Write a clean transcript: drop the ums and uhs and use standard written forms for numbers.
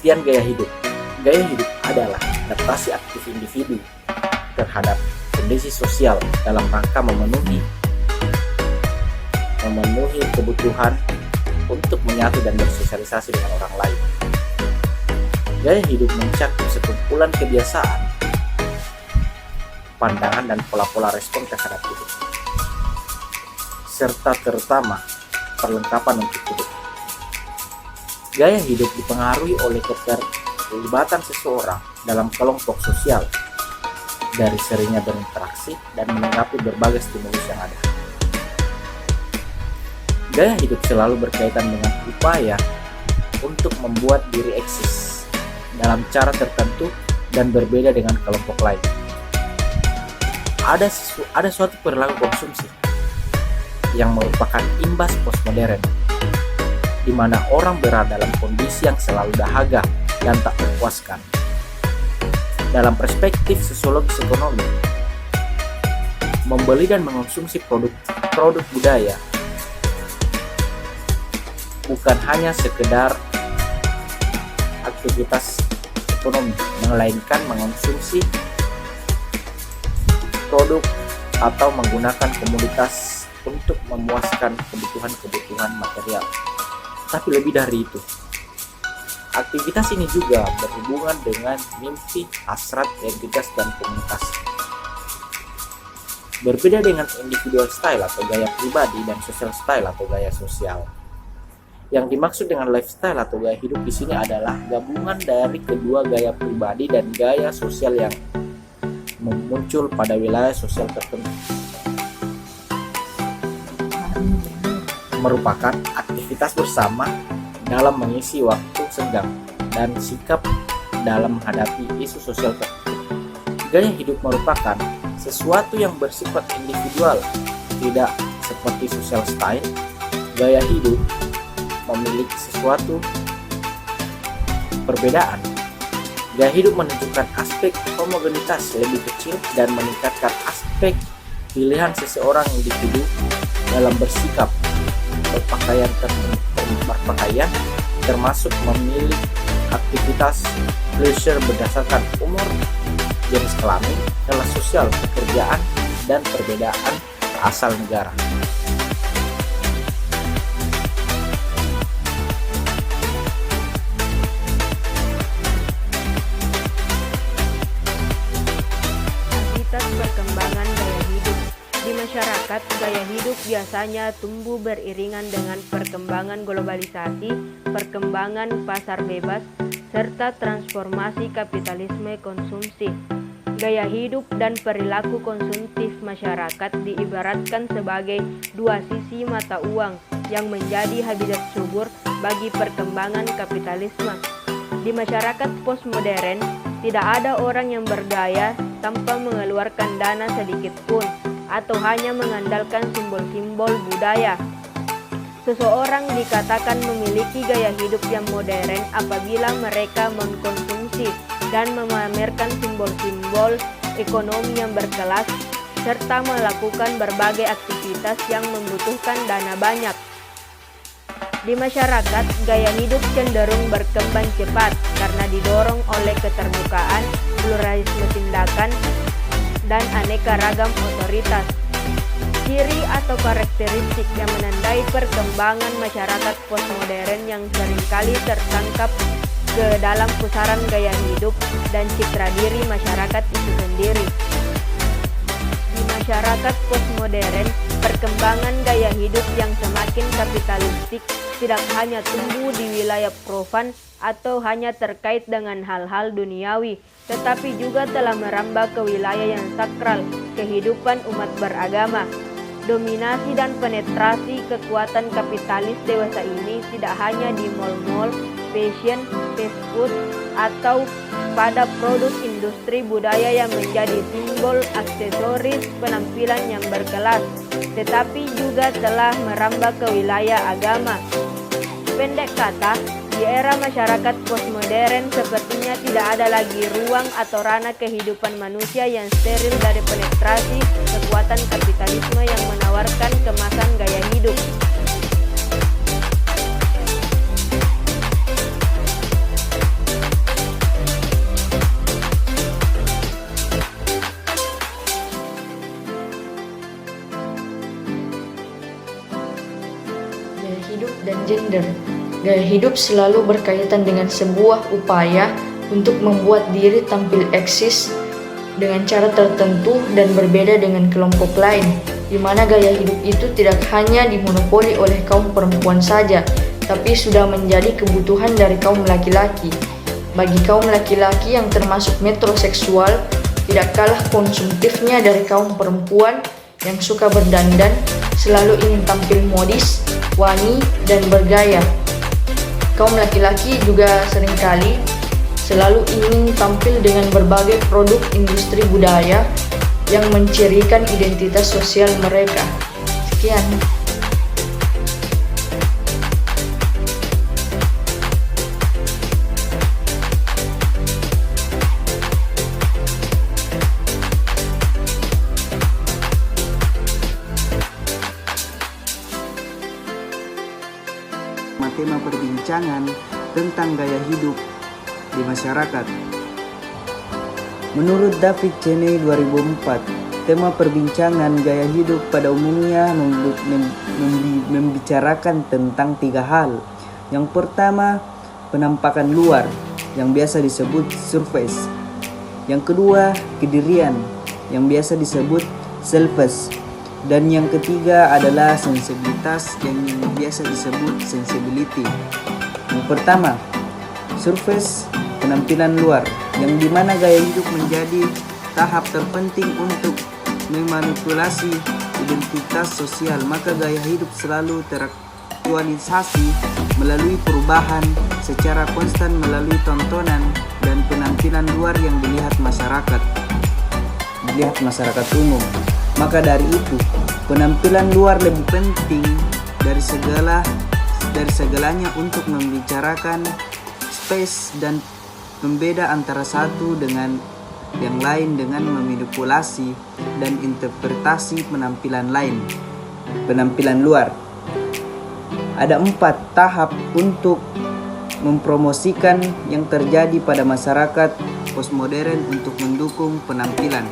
Pengertian gaya hidup. Gaya hidup adalah adaptasi aktif individu terhadap kondisi sosial dalam rangka memenuhi kebutuhan untuk menyatu dan bersosialisasi dengan orang lain. Gaya hidup mencakup sekumpulan kebiasaan, pandangan dan pola-pola respon terhadap hidup, serta terutama perlengkapan untuk hidup. Gaya hidup dipengaruhi oleh keterlibatan seseorang dalam kelompok sosial, dari seringnya berinteraksi dan menanggapi berbagai stimulus yang ada. Gaya hidup selalu berkaitan dengan upaya untuk membuat diri eksis dalam cara tertentu dan berbeda dengan kelompok lain. Ada suatu perilaku konsumsi yang merupakan imbas postmodern, di mana orang berada dalam kondisi yang selalu dahaga dan tak terpuaskan. Dalam perspektif sosiologis ekonomi, membeli dan mengonsumsi produk budaya bukan hanya sekedar aktivitas ekonomi, melainkan mengonsumsi produk atau menggunakan komoditas untuk memuaskan kebutuhan material. Tapi lebih dari itu, aktivitas ini juga berhubungan dengan mimpi, hasrat, identitas, dan komunikasi. Berbeda dengan individual style atau gaya pribadi dan social style atau gaya sosial. Yang dimaksud dengan lifestyle atau gaya hidup di sini adalah gabungan dari kedua gaya pribadi dan gaya sosial yang muncul pada wilayah sosial tertentu. Merupakan aktivitas bersama dalam mengisi waktu senggang dan sikap dalam menghadapi isu sosial tertentu. Gaya hidup merupakan sesuatu yang bersifat individual, tidak seperti social style. Gaya hidup memiliki sesuatu perbedaan. Gaya hidup menunjukkan aspek homogenitas lebih kecil dan meningkatkan aspek pilihan seseorang individu dalam bersikap, berpakaian, termasuk memilih aktivitas leisure berdasarkan umur, jenis kelamin, kelas sosial, pekerjaan, dan perbedaan asal negara. Perkembangan gaya hidup di masyarakat. Gaya hidup biasanya tumbuh beriringan dengan perkembangan globalisasi, perkembangan pasar bebas, serta transformasi kapitalisme konsumsi. Gaya hidup dan perilaku konsumtif masyarakat diibaratkan sebagai dua sisi mata uang yang menjadi habitat subur bagi perkembangan kapitalisme. Di masyarakat postmodern, tidak ada orang yang bergaya tanpa mengeluarkan dana sedikit pun atau hanya mengandalkan simbol-simbol budaya. Seseorang dikatakan memiliki gaya hidup yang modern apabila mereka mengkonsumsi dan memamerkan simbol-simbol ekonomi yang berkelas serta melakukan berbagai aktivitas yang membutuhkan dana banyak. Di masyarakat, gaya hidup cenderung berkembang cepat karena didorong oleh keterbukaan, pluralisme tindakan, dan aneka ragam otoritas. Ciri atau karakteristik yang menandai perkembangan masyarakat postmodern yang seringkali tertangkap ke dalam pusaran gaya hidup dan citra diri masyarakat itu sendiri. Di masyarakat postmodern, perkembangan gaya hidup yang semakin kapitalistik tidak hanya tumbuh di wilayah profan atau hanya terkait dengan hal-hal duniawi, tetapi juga telah merambah ke wilayah yang sakral, kehidupan umat beragama. Dominasi dan penetrasi kekuatan kapitalis dewasa ini tidak hanya di mal-mal, fashion, fast food, atau pada produk industri budaya yang menjadi simbol aksesoris penampilan yang berkelas, tetapi juga telah merambah ke wilayah agama. Pendek kata, di era masyarakat postmodern sepertinya tidak ada lagi ruang atau ranah kehidupan manusia yang steril dari penetrasi kekuatan kapitalisme yang menawarkan kemasan gaya hidup. hidup dan gender. Gaya hidup selalu berkaitan dengan sebuah upaya untuk membuat diri tampil eksis dengan cara tertentu dan berbeda dengan kelompok lain, di mana gaya hidup itu tidak hanya dimonopoli oleh kaum perempuan saja, tapi sudah menjadi kebutuhan dari kaum laki-laki. Bagi kaum laki-laki yang termasuk metroseksual, tidak kalah konsumtifnya dari kaum perempuan yang suka berdandan, selalu ingin tampil modis, wangi, dan bergaya. Kaum laki-laki juga seringkali selalu ingin tampil dengan berbagai produk industri budaya yang mencirikan identitas sosial mereka. Sekian. Tema perbincangan tentang gaya hidup di masyarakat. Menurut David Cheney 2004, tema perbincangan gaya hidup pada umumnya membicarakan tentang 3 hal. Yang pertama, penampakan luar yang biasa disebut surface. Yang kedua, kedirian yang biasa disebut selfless. Dan yang ketiga adalah sensibilitas yang biasa disebut sensibility. Yang pertama, surface, penampilan luar, yang dimana gaya hidup menjadi tahap terpenting untuk memanipulasi identitas sosial. Maka gaya hidup selalu teraktualisasi melalui perubahan secara konstan melalui tontonan dan penampilan luar yang dilihat masyarakat umum. Maka dari itu, penampilan luar lebih penting dari segalanya untuk membicarakan space dan pembeda antara satu dengan yang lain dengan memanipulasi dan interpretasi penampilan lain. Penampilan luar. Ada 4 tahap untuk mempromosikan yang terjadi pada masyarakat postmodern untuk mendukung penampilan.